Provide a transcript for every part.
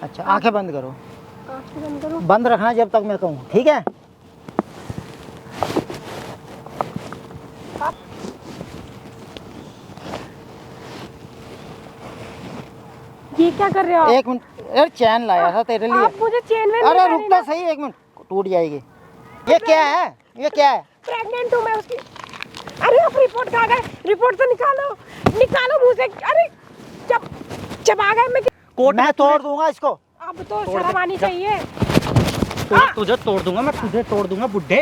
अच्छा, आंखें बंद करो। आंखें बंद करो। बंद रखना जब तक मैं कहूँ, ठीक है? आप ये क्या कर रहे हो आप? एक मिनट, अरे चैन लाया था तेरे लिए। आप मुझे चेन वेन अरे नहीं रुक पहनी तो ना। सही, एक मिनट, टूट जाएगी। ये क्या है? ये क्या है? प्रेग्नेंट हूँ मैं उसकी। अरे आप रिपोर्ट कहाँ गए? रिपोर्ट तो निकालो, निकालो मुझे। अरे जब आ गए मैं तोड़ दूंगा इसको। अब तो शर्म आनी चाहिए। तुझे तोड़ दूंगा मैं, तुझे तोड़ दूंगा बुड्ढे।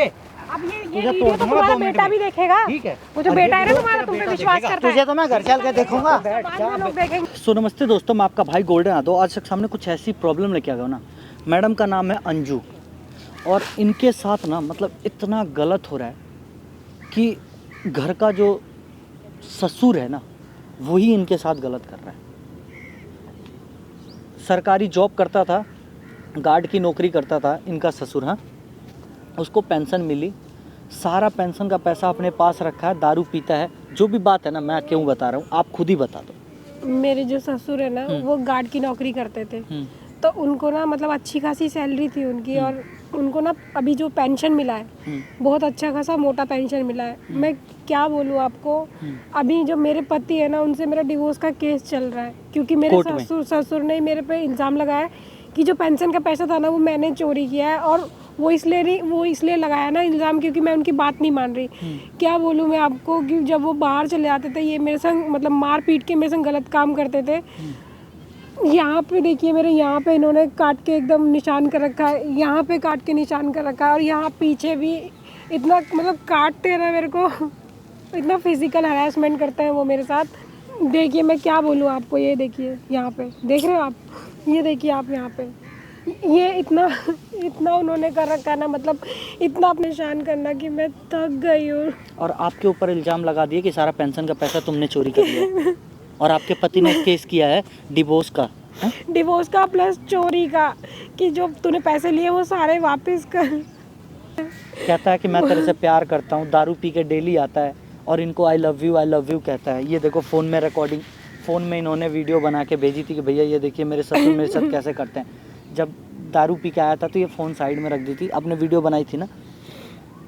अब ये तुझे वीडियो तोड़ तो दूंगा तुम्हारा 2 मिनट बेटा में। भी देखेगा। ठीक है, वो जो और बेटा ये है ना वीडियो तुम्हारा, तेरा तुम पे बेटा विश्वास देखेगा। करता है। तुझे तो मैं घर चल के देखूंगा। बाद में लोग देखेंगे। सो नमस्ते दोस्तों, मैं आपका भाई गोल्डन आदो आज तक सामने कुछ ऐसी प्रॉब्लम लेके आ गया ना। मैडम का नाम है अंजू, और इनके साथ ना मतलब इतना गलत हो रहा है कि घर का जो ससुर है ना, वही इनके साथ गलत कर रहा है। सरकारी जॉब करता था, गार्ड की नौकरी करता था इनका ससुर। हाँ, उसको पेंशन मिली, सारा पेंशन का पैसा अपने पास रखा है, दारू पीता है। जो भी बात है ना, मैं क्यों बता रहा हूँ, आप खुद ही बता दो। मेरे जो ससुर है ना, वो गार्ड की नौकरी करते थे। तो उनको ना मतलब अच्छी खासी सैलरी थी उनकी, और उनको ना अभी जो पेंशन मिला है बहुत अच्छा खासा मोटा पेंशन मिला है। मैं क्या बोलूँ आपको, अभी जो मेरे पति है ना, उनसे मेरा डिवोर्स का केस चल रहा है, क्योंकि मेरे ससुर ने मेरे पे इल्ज़ाम लगाया कि जो पेंशन का पैसा था ना, वो मैंने चोरी किया है। और वो इसलिए लगाया ना इल्ज़ाम, क्योंकि मैं उनकी बात नहीं मान रही। क्या बोलूँ मैं आपको कि जब वो बाहर चले जाते थे, ये मेरे संग मतलब मार पीट के मेरे संग गलत काम करते थे। यहाँ पे देखिए, मेरे यहाँ पे इन्होंने काट के एकदम निशान कर रखा है, यहाँ पे काट के निशान कर रखा है, और यहाँ पीछे भी इतना मतलब काटते हैं ना मेरे को, इतना फिजिकल हरासमेंट करते हैं वो मेरे साथ। देखिए मैं क्या बोलूँ आपको, ये देखिए यहाँ पे देख रहे हो आप, ये देखिए आप यहाँ पे, ये इतना उन्होंने कर रखा है ना, मतलब इतना निशान करना कि मैं थक गई हूँ। और आपके ऊपर इल्ज़ाम लगा दिए कि सारा पेंशन का पैसा तुमने चोरी कर लिया। और आपके पति ने केस किया है डिवोर्स का। डिवोर्स का प्लस चोरी का, कि जो तूने पैसे लिए वो सारे वापस कर। कहता है कि मैं तेरे से प्यार करता हूँ, दारू पी के डेली आता है और इनको आई लव यू कहता है। ये देखो फ़ोन में रिकॉर्डिंग, फ़ोन में इन्होंने वीडियो बना के भेजी थी कि भैया ये देखिए मेरे ससुर मेरे साथ कैसे करते हैं। जब दारू पी के आया था तो ये फ़ोन साइड में रख दी थी, अपने वीडियो बनाई थी ना,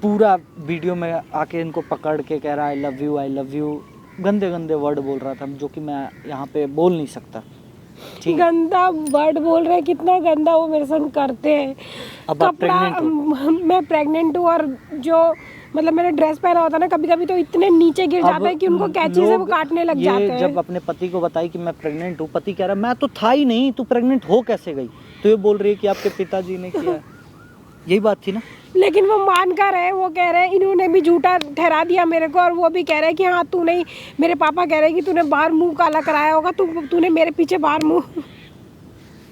पूरा वीडियो में आके इनको पकड़ के कह रहा आई लव यू, गंदे गंदे वर्ड बोल रहा था जो कि मैं यहाँ पे बोल नहीं सकता। ठीक, गंदा वर्ड बोल रहे, कितना गंदा वो मेरे संग करते हैं। अब आप प्रेग्नेंट हो? मैं प्रेग्नेंट हूँ, और जो मतलब मैंने ड्रेस पहना होता है ना, कभी कभी तो इतने नीचे गिर जाता है कि उनको कैंची से वो काटने लग जाते हैं। जब अपने पति को बताई कि मैं प्रेग्नेंट हूँ, पति कह रहा मैं तो था ही नहीं, तू प्रेग्नेंट हो कैसे गई? तो ये बोल रही है कि आपके पिताजी ने किया। यही बात थी ना। लेकिन वो मान कर रहे हैं, वो कह रहे हैं इन्होंने भी झूठा ठहरा दिया मेरे को, और वो भी कह रहे हैं कि हाँ तू नहीं, मेरे पापा कह रहे हैं कि तूने बाहर मुंह काला कराया होगा, तूने मेरे पीछे बाहर मुंह।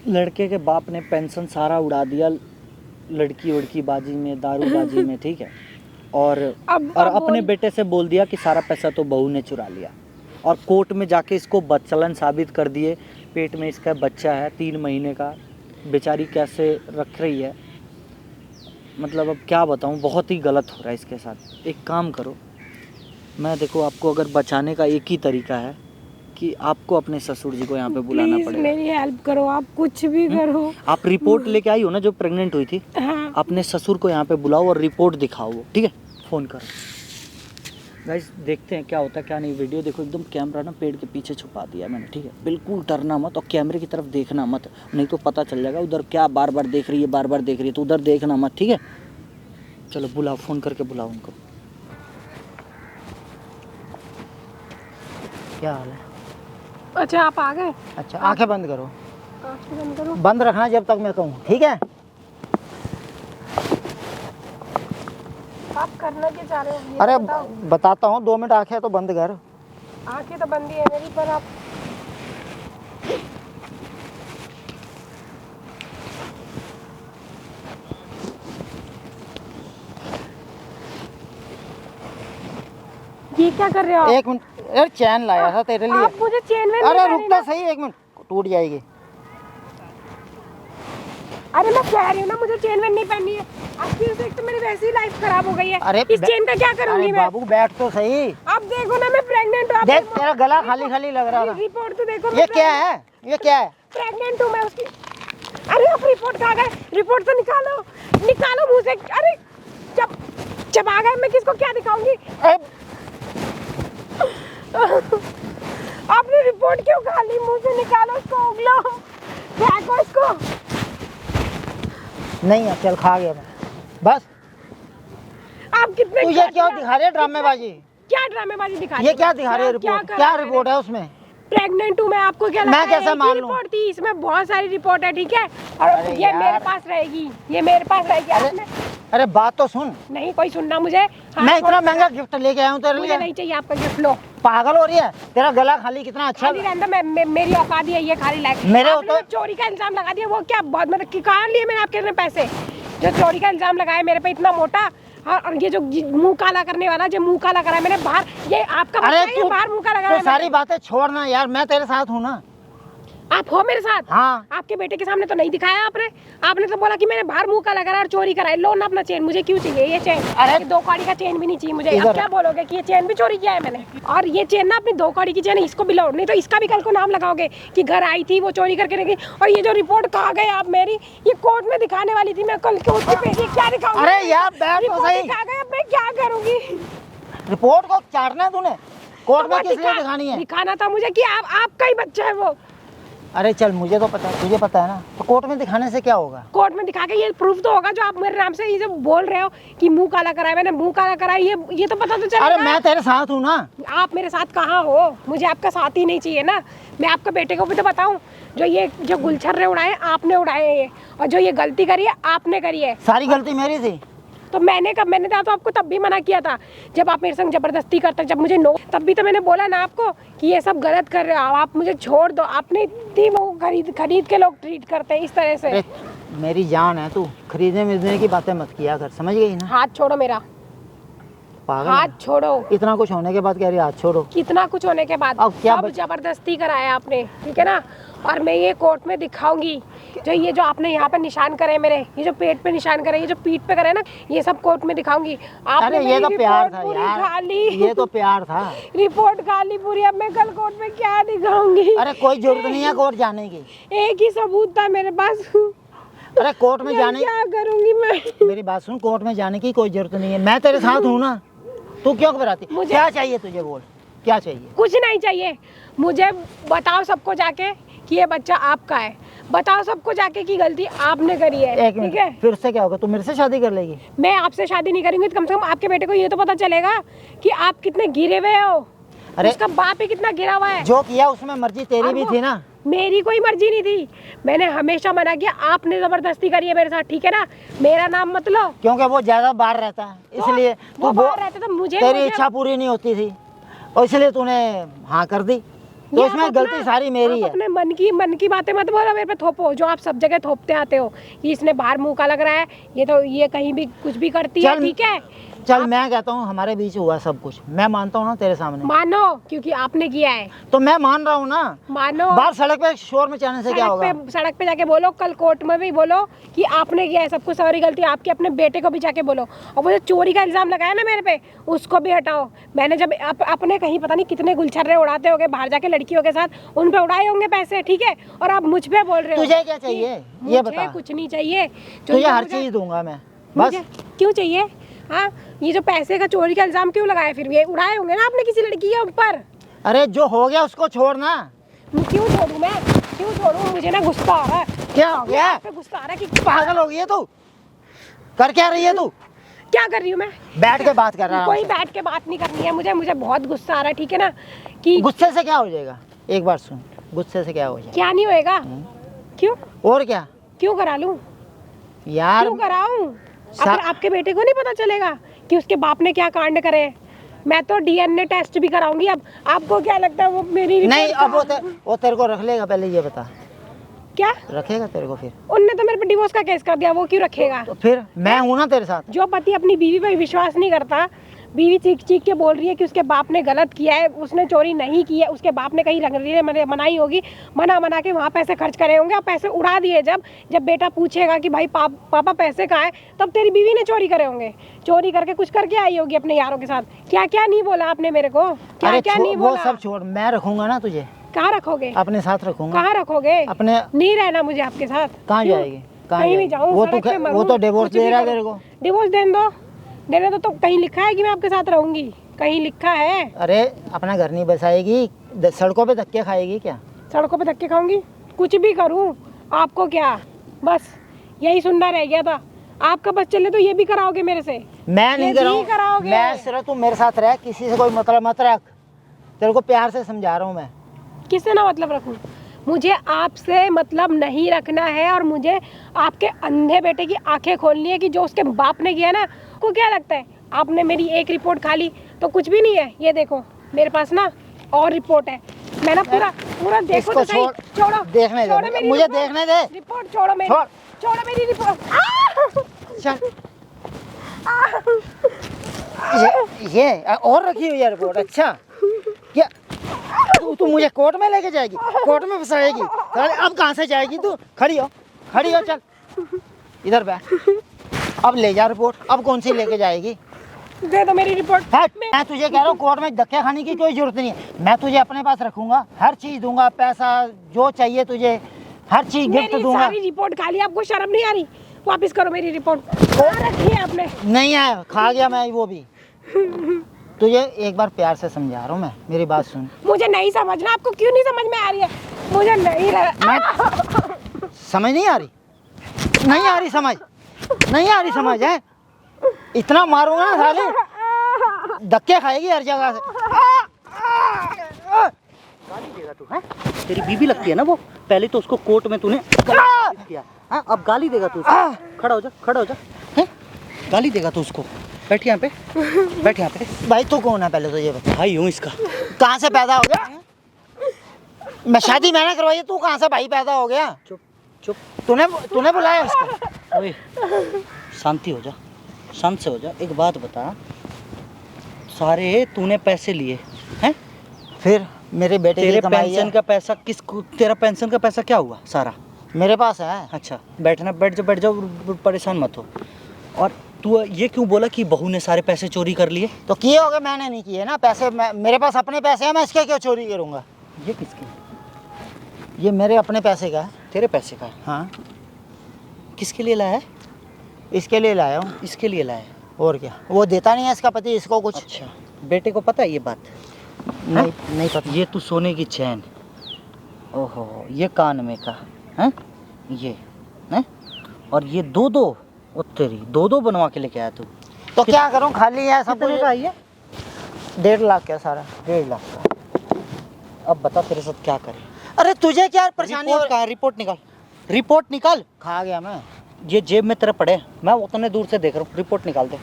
लड़के के बाप ने पेंशन सारा उड़ा दिया लड़की उड़की बाजी में, दारू बाजी में, ठीक है। और अपने बेटे से बोल दिया कि सारा पैसा तो बहू ने चुरा लिया, और कोर्ट में जाके इसको बदचलन साबित कर दिए। पेट में इसका बच्चा है 3 महीने का, बेचारी कैसे रख रही है। मतलब अब क्या बताऊं, बहुत ही गलत हो रहा है इसके साथ। एक काम करो, मैं देखो आपको अगर बचाने का एक ही तरीका है कि आपको अपने ससुर जी को यहाँ पे बुलाना पड़ेगा। मेरी हेल्प करो, आप कुछ भी करो। आप रिपोर्ट लेके आई हो ना जो प्रेग्नेंट हुई थी, हाँ। अपने ससुर को यहाँ पे बुलाओ और रिपोर्ट दिखाओ, ठीक है? फ़ोन करो। गाइस देखते हैं क्या होता है क्या नहीं। वीडियो देखो, एकदम कैमरा ना पेड़ के पीछे छुपा दिया मैंने, ठीक है? बिल्कुल डरना मत और कैमरे की तरफ देखना मत, नहीं तो पता चल जाएगा उधर क्या बार बार देख रही है, तो उधर देखना मत, ठीक है? चलो बुलाओ, फ़ोन करके बुलाओ उनको। क्या हाल है? अच्छा आप आ गए? अच्छा, आंखें बंद करो। आंखें बंद करो। बंद रखना जब तक मैं कहूँ, ठीक है? आप करना क्या चाह रहे हो? अरे बताता हूँ, 2 मिनट आंखें तो बंद कर। आंखें तो बंद ही है मेरी, पर आप ये क्या कर रहे हो? एक मिनट, अरे चैन लाया था तेरे लिए। आप मुझे चेन वेन अरे नहीं रुक पहनी तो ना। सही, एक मिनट, टूट जाएगी। अरे मैं कह रही हूँ ना, मुझे चेन वेन नहीं पहननी है। आपकी वजह से एक तो मेरी वैसी ही लाइफ खराब हो गई है। अरे इस चेन का क्या करूंगी मैं? बाबू बैठ तो सही। आप देखो ना, मैं प्रेग्नेंट हूँ। देख तेरा गला खाली खाली लग रहा था। रिपोर्ट तो देखो। ये क्या है? ये क्या है? प्रेग्नेंट हूँ मैं उसकी। रिपोर्ट कहाँ गए? रिपोर्ट तो निकालो, निकालो मुंह से। अरे जब आ गए मैं किसको क्या दिखाऊंगी? आपने रिपोर्ट क्यों खा ली? मुंह से निकालो उसको, उगलो, फेंको इसको। नहीं है, चल खा गया मैं, बस। आप कितने तुझे क्या दिखा रहे ड्रामेबाजी? क्या ड्रामेबाजी दिखा रहे? ये क्या दिखा रहे रिपोर्ट? क्या रिपोर्ट है उसमें? प्रेग्नेंट हूँ मैं, आपको क्या लगता है? मैं कैसे मान लूं? रिपोर्ट थी, इसमें बहुत सारी रिपोर्ट है, ठीक है? और ये मेरे पास रहेगी, ये मेरे पास रहेगी। अरे बात तो सुन। नहीं कोई सुनना मुझे। मैं इतना महंगा गिफ्ट लेके आया हूँ तेरे लिए। मुझे नहीं चाहिए आपका गिफ्ट, लो। पागल हो रही है? तेरा गला खाली कितना अच्छा। खाली रहने दो, मेरी औकात ही है ये खाली लायक। मेरे आपने तो चोरी का इल्जाम लगा दिया, वो क्या बहुत मतलब कहाँ लिए मैंने आपके पैसे? जो चोरी का इल्जाम लगाया मेरे पे इतना मोटा, और ये जो मुंह काला करने वाला, जो मुंह काला करा मैंने बाहर, ये आपका बच्चा है, ये बाहर मुंह काला करा। सारी बातें छोड़ना यार, मैं तेरे साथ हूँ ना। आप हो मेरे साथ? हाँ। आपके बेटे के सामने तो नहीं दिखाया आपने। आपने तो बोला कि मैंने बाहर मुंह काला करा और चोरी कराई। लो ना अपना चेन, मुझे क्यों चाहिए ये चेन? अरे 2 कौड़ी का चेन भी नहीं चाहिए मुझे। अब क्या बोलोगे कि ये चेन भी चोरी किया है मैंने? और ये चेन ना अपनी 2 कौड़ी की चेन है, इसको भी लो, नहीं तो इसका भी कल को नाम लगाओगे कि घर आई थी वो चोरी करके रखी। और ये जो रिपोर्ट कहाँ गए आप मेरी? ये कोर्ट में दिखाने वाली थी मैं कल, कोर्ट की पेशी क्या दिखाऊंगी? अरे यार बैठ तो सही। कहाँ गए? अब मैं क्या करूंगी? रिपोर्ट को चाटना है तूने? कोर्ट में किस लिए दिखानी है? दिखाना था मुझे कि आपका ही बच्चा है वो। अरे चल, मुझे तो पता है, तुझे पता है ना, तो कोर्ट में दिखाने से क्या होगा? कोर्ट में दिखा के ये प्रूफ तो होगा जो आप मेरे नाम से ये जो बोल रहे हो कि मुंह काला कराया मैंने, मुंह काला कराया, ये तो पता तो चलेगा। अरे मैं तेरे साथ हूँ ना। आप मेरे साथ कहाँ हो? मुझे आपका साथ ही नहीं चाहिए ना। मैं आपके बेटे को भी तो बताऊं, जो गुलछर्रे उड़ाए आपने उड़ाए हैं, और जो ये गलती करी है आपने करी है। सारी गलती मेरी थी। तो मैंने कहा तो आपको तब भी मना किया था जब आप मेरे संग जबरदस्ती करते, जब मुझे नो, तब भी तो मैंने बोला ना आपको कि ये सब गलत कर रहे हो आप, मुझे छोड़ दो। आपने इतनी वो खरीद के लोग ट्रीट करते हैं इस तरह से। मेरी जान है तू, खरीदने मिलने की बातें मत किया कर, समझ गई ना? हाथ छोड़ो मेरा, पागल हाथ छोड़ो। इतना कुछ होने के बाद कह रही हाथ छोड़ो? कितना कुछ होने के बाद अब क्या सब जबरदस्ती कराया आपने, ठीक है ना? और मैं ये कोर्ट में दिखाऊंगी जो आपने यहाँ पे निशान करे मेरे, ये जो पेट पे निशान करे, ये जो पीठ पे करे ना, ये सब कोर्ट में दिखाऊंगी। आपने ये तो प्यार था यार, खाली ये तो प्यार था। रिपोर्ट खाली पूरी, अब मैं कल कोर्ट में क्या दिखाऊंगी? अरे कोई जरूरत नहीं है कोर्ट जाने की, एक ही सबूत था मेरे पास। अरे कोर्ट में जाने क्या करूंगी मैं? मेरी बात सुन, कोर्ट में जाने की कोई जरूरत नहीं है, मैं तेरे साथ हूँ ना। तू क्यों घबराती? क्या चाहिए तुझे, बोल क्या चाहिए? कुछ नहीं चाहिए मुझे। बताओ सबको जाके कि ये बच्चा आपका है, बताओ सबको जाके कि गलती आपने करी है, ठीक है? फिर से क्या होगा? तू मेरे से शादी कर लेगी? मैं आपसे शादी नहीं करूंगी तो कम से कम आपके बेटे को ये तो पता चलेगा कि आप कितने गिरे हुए हो। अरे उसका बाप ही कितना गिरा हुआ है। जो किया उसमें मर्जी तेरी भी थी ना। मेरी कोई मर्जी नहीं थी, मैंने हमेशा मना किया, आपने जबरदस्ती करी है मेरे साथ, ठीक है ना? मेरा नाम मत लो। क्योंकि वो ज्यादा बाहर रहता है इसलिए वो बाहर रहता तो मुझे तेरी इच्छा पूरी नहीं होती थी और इसलिए तूने हाँ कर दी, तो इसमें गलती सारी मेरी है। अपने मन की बातें मत बोलो मेरे पे थोपो, जो आप सब जगह थोपते आते हो कि इसने बाहर मुंह का लग रहा है, ये तो ये कहीं भी कुछ भी करती है, ठीक है? चल मैं कहता हूँ हमारे बीच हुआ सब कुछ, मैं मानता हूँ ना तेरे सामने। मानो, क्योंकि आपने किया है तो मैं मान रहा हूँ ना। मानो। बाहर सड़क पे शोर मचाने से क्या होगा? सड़क पे जाके बोलो, कल कोर्ट में भी बोलो कि आपने किया है सब कुछ, सारी गलती आपकी। अपने बेटे को भी जाके बोलो, और वो जो चोरी का इल्जाम लगाया ना मेरे पे, उसको भी हटाओ। मैंने जब अपने कहीं पता नहीं कितने गुलछर्रे उड़ाते होंगे बाहर जाके लड़कियों के साथ, उन पे उड़ाए होंगे पैसे, ठीक है? और आप मुझ पे बोल रहे हो। तुझे क्या चाहिए ये बता? कुछ नहीं चाहिए, तुझे हर चीज दूंगा मैं, बस। क्यों चाहिए? हाँ, ये जो पैसे का चोरी का इल्जाम क्यों लगाया? फिर ये उड़ाए होंगे ना आपने किसी लड़की के ऊपर। अरे जो हो गया उसको छोड़ना। क्यों छोड़ू मैं? क्यों छोड़ू? मुझे ना गुस्सा आ रहा है। क्या हो गया? गुस्सा आ रहा है कि पागल हो गई है तू? कर क्या रही है तू? क्या कर रही हूँ मैं? बैठ के बात कर रहा है। कोई बैठ के बात नहीं करनी है मुझे बहुत गुस्सा आ रहा है, ठीक है ना? कि गुस्से से क्या हो जाएगा? एक बार सुन, गुस्से से क्या हो जाएगा? क्या नहीं होएगा? क्यों? और क्या? क्यों करा लूं यार? क्यों कराऊं? आपके बेटे को नहीं पता चलेगा कि उसके बाप ने क्या कांड करे? मैं तो डीएनए टेस्ट भी कराऊंगी। अब आपको क्या लगता है वो मेरी नहीं, अब वो तेरे को रख लेगा? पहले ये बता, क्या रखेगा तेरे को? फिर उनने तो मेरे पे डिवोर्स का केस कर दिया, वो क्यों रखेगा? तो फिर मैं हूं ना तेरे साथ। जो पति अपनी बीवी पे विश्वास नहीं करता, बीवी चीख के बोल रही है कि उसके बाप ने गलत किया है, उसने चोरी नहीं की है, उसके बाप ने कहीं रंगरीले मनाई होगी, मना के वहाँ पैसे खर्च करे होंगे और पैसे उड़ा दिए। जब बेटा पूछेगा कि भाई पापा पैसे कहाँ है, तब तेरी बीवी ने चोरी करे होंगे, चोरी करके कुछ करके आई होगी अपने यारों के साथ। क्या क्या नहीं बोला आपने मेरे को? क्या क्या नहीं बोला? वो सब छोड़, मैं रखूंगा ना तुझे। कहाँ रखोगे? अपने साथ रखूंगा। कहाँ रखोगे? अपने नहीं रहना मुझे आपके साथ। कहाँ जाएगी? कहीं भी जाऊँ, वो सड़क पे मरूं, वो तो डिवोर्स कुछ भी दे रहा है करूं। तेरे को। डिवोर्स देने दो तो कहीं लिखा है कि मैं आपके साथ रहूंगी? कहीं लिखा है? अरे अपना घर नहीं बसाएगी, सड़कों पे धक्के खाएगी क्या? सड़कों पे धक्के खाऊंगी? कुछ भी करूं, आपको क्या? बस यही सुनना रह गया था। आपका बस चले तो ये भी कराओगे मेरे से? मैं नहीं ये भी कराऊं, कराओगे? मैं सिर्फ तू मेरे साथ रह, किसी से कोई मतलब मत रख। तेरे को प्यार से समझा रहा हूँ मैं। किससे ना मतलब रखूं? मुझे आपसे मतलब नहीं रखना है, और मुझे आपके अंधे बेटे की आंखें खोलनी है कि जो उसके बाप ने किया ना, को क्या लगता है? आपने मेरी एक रिपोर्ट खा ली तो कुछ भी नहीं है। ये देखो मेरे पास ना और रिपोर्ट है। मैं ना पूरा देखो इसको तो सही। छोड़ो, देखने छोड़ो दे, मेरी मुझे रिपोर्ट। देखने दे। रिपोर्ट छोड़ो मेरी, छोड़ो मेरी रिपोर्ट। चल। ये और रखी हुई है रिपोर्ट। अच्छा क्या तू मुझे कोर्ट में लेके जाएगी, कोर्ट में फंसाएगी? अरे अब कहाँ से जाएगी तू? खड़ी हो चल इधर बैठ। अब ले जा रिपोर्ट। अब कौन सी लेके जाएगी? दे दो मेरी रिपोर्ट। मैं तुझे कह रहा हूँ कोर्ट में धक्के खाने की कोई जरूरत नहीं है। मैं तुझे अपने पास रखूंगा, हर चीज दूंगा, पैसा जो चाहिए तुझे हर चीज गिफ्ट मेरी दूंगा। सारी रिपोर्ट खा ली, आपको शर्म नहीं आ रही? वापस करो मेरी रिपोर्ट। कहाँ रखी है आपने? नहीं है, खा गया मैं वो भी। तुझे एक बार प्यार से समझा रहा हूँ मैं, मेरी बात सुन। मुझे नहीं समझना, आपको क्यों नहीं समझ में आ रही है? मुझे नहीं समझ नहीं आ रही? नहीं आ रही समझ? नहीं आ रही समझ है? इतना मारूंगा ना साले, धक्के खाएगी हर जगह से। गाली देगा तू? हैं? तेरी बीबी लगती है ना वो? पहले तो उसको कोर्ट में तूने गलत किया, हाँ? अब गाली देगा तू उसको? खड़ा हो जा, हैं? गाली देगा तू उसको? बैठ यहाँ पे, बैठ यहाँ पे। भाई तू कौन है पहले तो ये बता। भाई हूँ इसका। कहाँ से पैदा हो गया? मैं शादी मैंने करवाई है, तू कहाँ से भाई पैदा हो गया? चुप चुप। तूने बुलाया उसको? ओए शांति हो जा, शांत से हो जा। एक बात बता, सारे तूने पैसे लिए हैं? फिर मेरे बेटे की तेरे कमाई पेंशन है। का पैसा तेरा पेंशन का पैसा क्या हुआ सारा? मेरे पास है। अच्छा बैठ जाओ, परेशान मत हो। और तू ये क्यों बोला कि बहू ने सारे पैसे चोरी कर लिए? तो किए होगे, मैंने नहीं किए ना पैसे। मेरे पास अपने पैसे हैं, मैं इसके क्यों चोरी करूँगा? ये किसके? ये मेरे अपने पैसे का है। तेरे पैसे का है? हाँ, किसके लिए लाया है? इसके लिए लाया हूँ। इसके लिए लाया है? और क्या, वो देता नहीं है इसका पति इसको कुछ। अच्छा बेटे को पता है ये बात? नहीं पता। ये तू सोने की चैन, ओहो ये कान में का है, ये है, और ये दो ओ तेरी दो बनवा के लेके आया तू। तो क्या करूँ, खाली है सब कितने कुछ। का है ये? 1.5 लाख का सारा। 1.5 लाख का। अब बता तेरे साथ क्या करें? अरे तुझे क्या परेशानी हो? रिपोर्ट कहाँ है? रिपोर्ट निकाल। खा गया मैं। ये जेब में तेरे पड़े हैं, मैं उतने दूर से देख रहा हूँ। रिपोर्ट निकाल दे।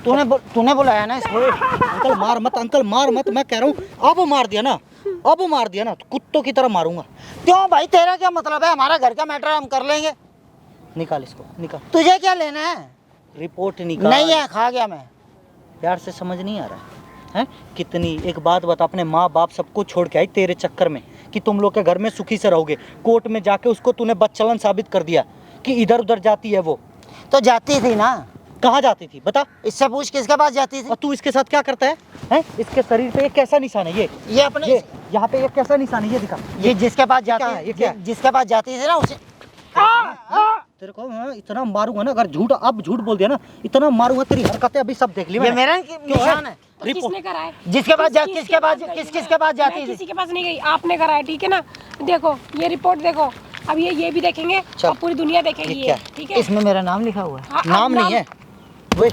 तूने बुलाया ना इसको। अंकल मार मत, मैं कह रहा हूँ। अब मार दिया ना तो कुत्तों की तरह मारूंगा। क्यों भाई, तेरा क्या मतलब है? हमारा घर का मैटर हम कर लेंगे। निकाल इसको, निकाल। तुझे क्या लेना है? रिपोर्ट निकाल। नहीं है, खा गया मैं। प्यार से समझ नहीं आ रहा है? कितनी, एक बात बता, अपने माँ बाप सबको छोड़ के आई तेरे चक्कर में कि तुम लोग के घर में सुखी से रहोगे। कोर्ट में जाके उसको तूने बदचलन साबित कर दिया कि इधर उधर जाती है वो। तो जाती थी ना। कहाँ जाती थी बता? इससे पूछ, किसके पास जाती थी? और तू इसके साथ क्या करता है? हैं? इसके शरीर पे एक कैसा निशान है? ये अपने ये यहाँ पे एक कैसा निशान है? ये दिखा। ये जिसके पास क्या है? ये क्या है? जिसके पास जाती थी ना उसे। तेरे को मैं इतना मारूंगा ना, अगर झूठ बोल दिया ना, इतना मारूंगा, तेरी हरकतें अभी सब देख ली ये मैंने। मेरा निशान है। किसने कराया? जिसके पास किसके पास जाती मैं थी? किसी के पास नहीं गई, आपने कराया, ठीक है ना? देखो ये रिपोर्ट देखो। अब ये भी देखेंगे और पूरी दुनिया देखेगी ये क्या ये, ठीक है? इसमें मेरा नाम लिखा हुआ है। हाँ, नाम नहीं है।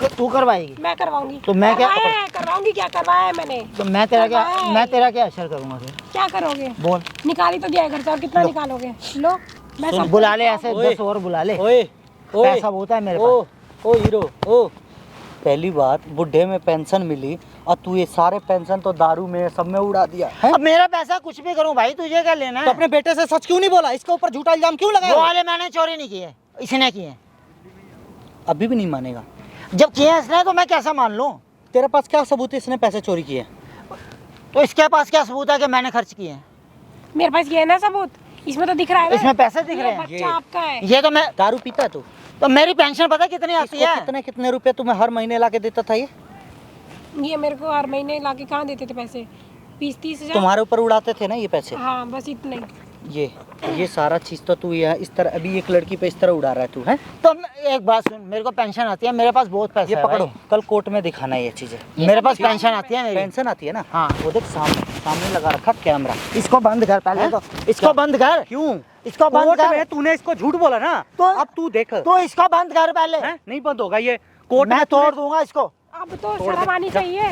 तू करवाएगी? मैं करवाऊंगी। तो मैं क्या करवाऊंगी? क्या करवाया है मैंने? तो मैं तेरा क्या असर करूंगा फिर? क्या करोगे? बोल। निकाली तो दिया घर से, और कितना निकालोगे? लो मैं सब बुला ले, ऐसे ओए। 10 और बुला ले। ओए पैसा होता है मेरे पास। ओ हीरो ओ। पहली बात, बुढ़े में पेंशन मिली और तू ये सारे पेंशन तो दारू में सब में उड़ा दिया है? अब मेरा पैसा कुछ भी करूं भाई, तुझे क्या लेना तो है? अपने बेटे से सच क्यों नहीं बोला? इसके ऊपर झूठा इल्जाम क्यों वो लगाया? वाले मैंने चोरी नहीं की है, इसने की है। अभी भी नहीं मानेगा? जब किए हैं इसने तो मैं कैसा मान लूं? तेरे पास क्या सबूत है इसने पैसे चोरी किए? तो इसके पास क्या सबूत है कि मैंने खर्च किए हैं? मेरे पास ये है ना सबूत, इसमें तो दिख रहा है ना। इसमें पैसे दिख रहे ये हैं। बच्चा आपका है। ये तो मैं, दारू पीता है तू? तो मेरी पेंशन पता कितनी आती है? कितने रुपए तुम्हें हर महीने ला के देता था ये मेरे को हर महीने लाके कहाँ देते थे पैसे? 20-30 हजार। तुम्हारे ऊपर उड़ाते थे ना ये पैसे? हाँ बस इतना ही। ये सारा चीज तो तू यहाँ इस तरह अभी एक लड़की पे इस तरह उड़ा रहा है तू, है? तो एक बात सुन, मेरे को पेंशन आती है, मेरे पास बहुत पैसा ये है पकड़ो, भाई। कल कोर्ट में दिखाना ये चीजें। मेरे पास पेंशन आती है मेरी। पेंशन आती है ना? हाँ। वो देख सामने लगा रखा कैमरा। इसको बंद कर पहले हैं? तो, इसको बंद कर। क्यों? इसको बंद कोर्ट कर। में तूने इसको झूठ बोला ना, तो अब तू देख। तो इसको बंद कर पहले। हैं? नहीं बंद होगा ये कोर्ट मैं में तोड़ दूंगा इसको। अब तो शर्म आनी चाहिए।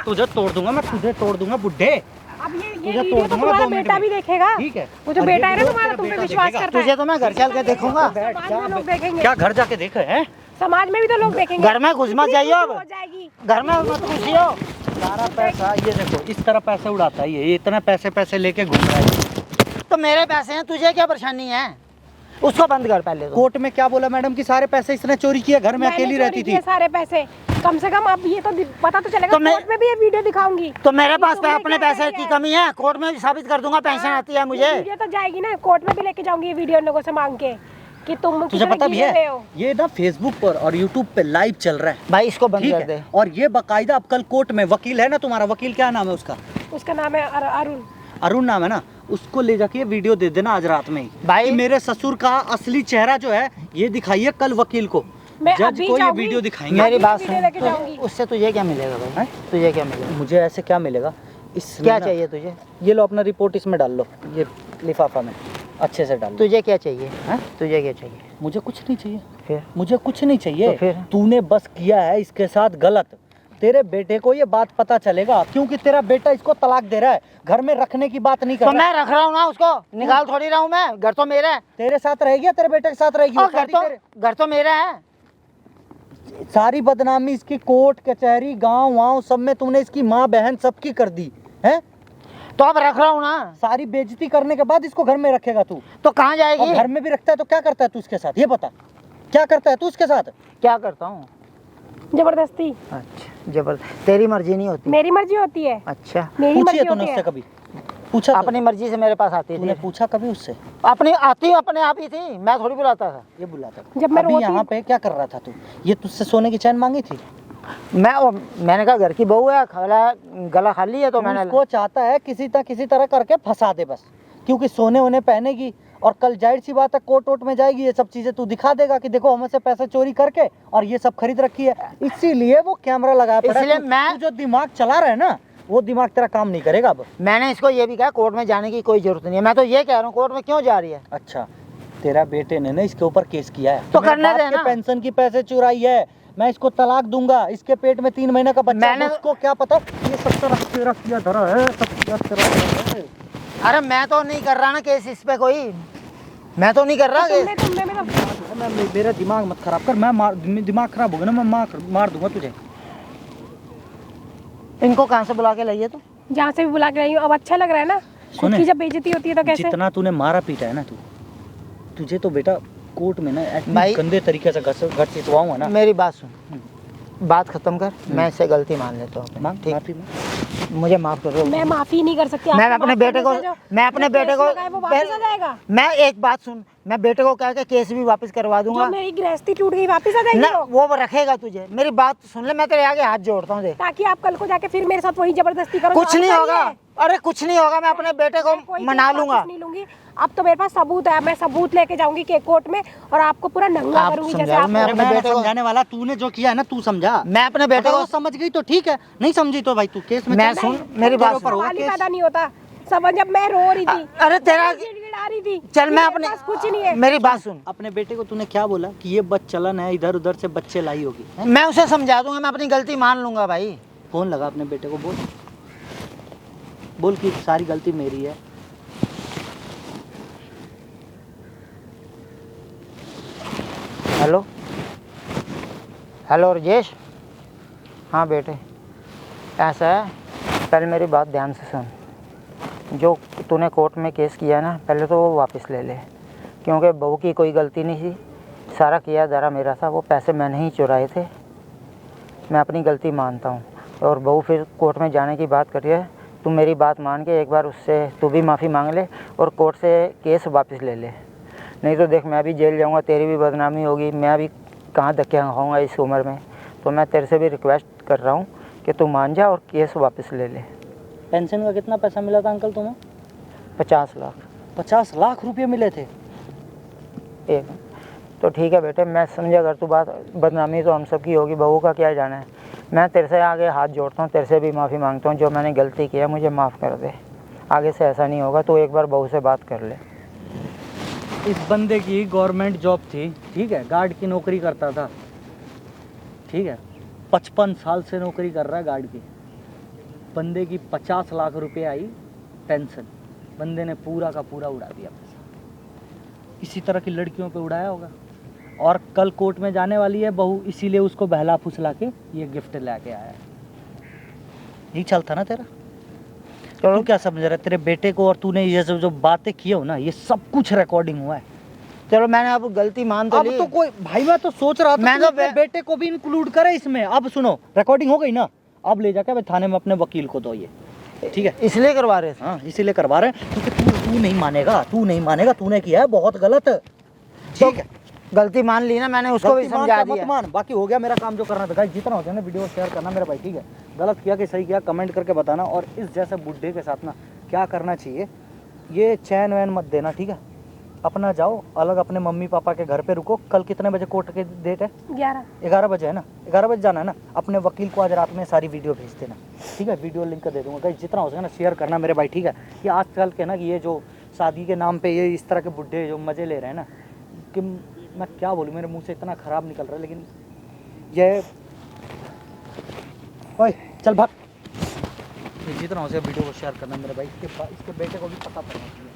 तुझे तोड़ दूंगा मैं, तुझे तोड़ दूंगा बुड्ढे। अब ये तुझे वीडियो तोड़ तो दूंगा तुम्हारा 2 मिनट बेटा में। भी देखेगा। ठीक है। वो जो और बेटा ये है ना वीडियो तुम्हारा, तेरा तुम पे बेटा विश्वास देखेगा। करता है। तुझे तो मैं घर चल के देखूंगा। समाज में लोग देखेंगे। क्या घर जाके देख हैं? समाज में भी तो लोग देखेंगे। घर में घुस मत जाइयो अब। हो जाएगी। घर में मत घुसियो। सारा पैसा ये देखो इस तरह पैसे उड़ाता है ये इतना पैसे लेके घूम रहा है। तो मेरे पैसे हैं, तुझे क्या परेशानी है? उसको बंद कर पहले तो। कोर्ट में क्या बोला मैडम कि सारे पैसे इसने चोरी किए, घर में मैंने अकेली चोरी रहती थी। किए सारे पैसे। कम से कम अब ये तो पता तो चलेगा। तो मैं- कोर्ट में भी ये वीडियो दिखाऊंगी। तो मेरे पास तुमने अपने क्या पैसे किया की है? कमी है, कोर्ट में भी साबित कर दूंगा पेंशन आती है मुझे। वीडियो तो जाएगी ना, कोर्ट में भी लेके जाऊंगी ये वीडियो इन लोगों से मांग के कि तुम तुझे कितने पता भी गिरे हुए है हो। ये ना फेसबुक पर और यूट्यूब पे लाइव चल रहा है। भाई इसको बंद ठीक कर है दे। और ये बकायदा अब कल कोर्ट में वकील है ना तुम्हारा, वकील क्या नाम है उसका? उसका नाम है अरुण। अरुण नाम है ना, उसको ले जाके ये वीडियो दे देना आज रात में ही भाई- कि मेरे ससुर का असली चेहरा जो है ये दिखाइए कल वकील को, मैं जज अभी को ये जाऊंगी। वीडियो दिखाएंगे। मेरी बात वीडियो सुन, लेके जाऊंगी। उससे तुझे क्या मिलेगा भाई? हैं? तुझे क्या मिलेगा? मुझे ऐसे क्या मिलेगा? इसमें क्या ना- चाहिए तुझे? ये लो अपना रिपोर्ट इसमें डाल लो, ये लिफाफा में अच्छे से डाल लो। तुझे क्या चाहिए? हैं? तुझे क्या चाहिए? मुझे कुछ नहीं चाहिए, फिर मुझे कुछ नहीं चाहिए। तो फिर? तूने बस किया है इसके साथ गलत। तेरे बेटे को ये बात पता चलेगा क्योंकि तेरा बेटा इसको तलाक दे रहा है, घर में रखने की बात नहीं कर तो रहा। मैं रख रहा हूँ ना उसको, निकाल थोड़ी रहा हूँ मैं। घर तो मेरा है। तेरे साथ रहेगी या तेरे बेटे के साथ रहेगी? वो और घर तो मेरा है। सारी बदनामी इसकी कोर्ट कचहरी गांव वाँव सब में तूने इसकी माँ बहन सबकी कर दी है। तो अब रख रहा हूँ ना। सारी बेइज्जती करने के बाद इसको घर में रखेगा तू, तो कहाँ और जाएगी? घर में भी रखता है तो क्या करता है तू इसके साथ? ये बता क्या करता है तू इसके साथ? क्या करता हूँ? जबरदस्ती। अच्छा जबरदस्त, तेरी मर्जी नहीं होती? मेरी मर्जी होती है। अच्छा, मेरी पूछी मर्जी है तूने होती उससे है। कभी? पूछा तो? अपनी मर्जी से मेरे पास आती तूने थी। पूछा कभी उससे? अपनी आती अपने आप ही थी, मैं थोड़ी बुलाता था। ये बुलाता जब मैं अभी रोती- यहाँ पे क्या कर रहा था तू? ये तुझसे सोने की चैन मांगी थी? मैंने कहा घर की बहू है, गला खाली है, तो मैंने उसको चाहता है किसी तरह करके फंसा दे बस, क्योंकि सोने होने पहनेगी और कल जाहिर सी बात है कोर्ट वोट में जाएगी, ये सब चीजें तू दिखा देगा कि देखो हमसे पैसा चोरी करके और ये सब खरीद रखी है, इसीलिए वो कैमरा लगाया पड़ा है। इसलिए तू- मैं- तू जो दिमाग चला रहा है ना वो दिमाग तेरा काम नहीं करेगा अब। मैंने इसको ये भी कहा कोर्ट में जाने की कोई जरूरत नहीं है। मैं तो ये कह रहा हूँ कोर्ट में क्यों जा रही है? अच्छा तेरा बेटे ने ना इसके ऊपर केस किया है तो मेरे करने बाप दे के ना। पेंशन की पैसे चुराई है, मैं इसको तलाक दूंगा, इसके पेट में 3 महीने का बच्चा है, मैंने- उसको क्या पता ये सब तेरा किया धरा है, सब किया तेरा धरा है। अरे मैं तो नहीं कर रहा ना केस इस पे कोई, मैं तो नहीं कर रहा केस। तुमने मेरा मेरा दिमाग मत खराब कर, दिमाग खराब होगा ना मैं मार दूंगा तुझे। इनको कहाँ से बुला के लाइए तू? जहाँ से भी बुला के रही हूँ। अब अच्छा लग रहा है ना? खुद सुने, की जब बेइज्जती होती है तो कैसे? जितना तूने मारा पीटा है ना तुझे तो बेटा कोर्ट में ना ऐसे भाई- गंदे तरीके से घसीटवाऊंगा ना। मेरी बात सुन, बात खत्म कर, मैं इससे गलती मान लेता हूँ। मांग ठीक, माफी मांग। मुझे माफ कर दो। मैं माफी नहीं कर सकती। मैं आपको अपने माफ बेटे करने को से जो- मैं अपने जो बेटे केस को लगाए वो वापस आ जाएगा। मैं एक बात सुन, मैं बेटे को कह के केस भी वापस करवा जो दूंगा मेरी गृहस्थी टूट गई वापस आ जाएगी ना, वो। वो रखेगा तुझे। मेरी बात सुन ले, मैं तेरे आगे हाथ जोड़ता हूँ। देख ताकि आप कल को जाके फिर मेरे साथ वही जबरदस्ती करो। कुछ जो नहीं आप होगा, करिए। अरे कुछ नहीं होगा, मैं अपने बेटे मैं को कोई मना केस लूंगा। वापस नहीं लूंगी। अब तो मेरे पास सबूत है, मैं सबूत लेके जाऊंगी के कोर्ट में और आपको पूरा नंगा आप करूंगी समझा जैसे लो, आप मैं अरे अपने मैं बेटे को- समझाने वाला, तूने जो किया है ना तू समझा। मैं अपने बेटे अगर को वो समझ गई तो ठीक है, नहीं समझी तो भाई तू केस में मैं चल। सुन, मेरी बात पर होगा सवाल ही केस। पैदा नहीं होता। समझ, जब मैं रो रही थी, अरे तेरा गिड़गिड़ा रही थी, चल, मैं मेरे अपने पास कुछ नहीं है। मेरी बात सुन, अपने बेटे को तूने क्या बोला कि ये बच्चलन है, इधर उधर से बच्चे लाई होगी हैं? मैं उसे समझा दूंगा, मैं अपनी गलती मान लूंगा भाई। फोन लगा अपने बेटे को, बोल कि सारी गलती मेरी है। हेलो हेलो राजेश, हाँ बेटे ऐसा है, पहले मेरी बात ध्यान से सुन। जो तूने कोर्ट में केस किया ना, पहले तो वो वापस ले ले, क्योंकि बहू की कोई गलती नहीं थी, सारा किया धरा मेरा था, वो पैसे मैंने ही चुराए थे। मैं अपनी गलती मानता हूँ। और बहू फिर कोर्ट में जाने की बात कर रही है, तू मेरी बात मान के एक बार उससे तू भी माफ़ी मांग ले और कोर्ट से केस वापस ले ले, नहीं तो देख मैं भी जेल जाऊंगा, तेरी भी बदनामी होगी, मैं भी कहाँ धक्के खाऊंगा इस उम्र में। तो मैं तेरे से भी रिक्वेस्ट कर रहा हूँ कि तू मान जा और केस वापस ले ले। पेंशन का कितना पैसा मिला था अंकल तुम्हें? 50 लाख 50 लाख रुपए मिले थे। एक। तो ठीक है बेटे, मैं समझा, अगर तू बात बदनामी तो हम सब की होगी, बहू का क्या जाना है। मैं तेरे से आगे हाथ जोड़ता हूँ, तेरे से भी माफ़ी मांगता हूँ, जो मैंने गलती की है मुझे माफ़ कर दे, आगे से ऐसा नहीं होगा। तो एक बार बहू से बात कर ले। इस बंदे की गवर्नमेंट जॉब थी, ठीक है, गार्ड की नौकरी करता था, ठीक है, 55 साल से नौकरी कर रहा है गार्ड की। बंदे की 50 लाख रुपए आई पेंशन, बंदे ने पूरा का पूरा उड़ा दिया पैसा। इसी तरह की लड़कियों पे उड़ाया होगा। और कल कोर्ट में जाने वाली है बहू, इसीलिए उसको बहला फुसला के ये गिफ्ट लेके आया है। यही चलता ना तेरा। तू क्या समझ रहा है, तेरे बेटे को और तूने ये जो बातें की हो ना, ये सब कुछ रिकॉर्डिंग हुआ है। चलो मैंने अब गलती मान तो अब ली। तो कोई भाई, मैं तो सोच रहा था मैं तू तो अपने बेटे को भी इंक्लूड करे इसमें। अब सुनो, रिकॉर्डिंग हो गई ना, अब ले जाकर थाने में अपने वकील को दो ये, ठीक है। इसलिए करवा रहे थे। हाँ, इसीलिए करवा रहे हैं क्योंकि तू नहीं मानेगा, तू नहीं मानेगा, तूने किया है बहुत गलत, ठीक है। गलती मान ली ना मैंने, उसको भी गलती मान समझा क्या मत दिया। मान, बाकी हो गया मेरा काम जो करना था। गाइस जितना हो जाए ना वीडियो शेयर करना मेरा भाई, ठीक है। गलत किया कि सही किया कमेंट करके बताना। और इस जैसे बुड्ढे के साथ ना क्या करना चाहिए, ये चैन वैन मत देना, ठीक है। अपना जाओ अलग, अपने मम्मी पापा के घर पे रुको। कल कितने बजे कोर्ट की डेट है? 11 बजे है ना, 11 बजे जाना है ना। अपने वकील को आज रात में सारी वीडियो भेज देना, ठीक है। वीडियो लिंक दे दूंगा। गाइस जितना हो सके ना शेयर करना मेरे भाई, ठीक है। कि आजकल के ना, कि ये जो शादी के नाम पे ये इस तरह के बुड्ढे जो मज़े ले रहे हैं ना, कि मैं क्या बोलूँ, मेरे मुंह से इतना ख़राब निकल रहा है। लेकिन ये ओए चल भाग। जितना हो सके वीडियो को शेयर करना मेरे भाई, इसके बेटे को भी पता पड़ना चाहिए।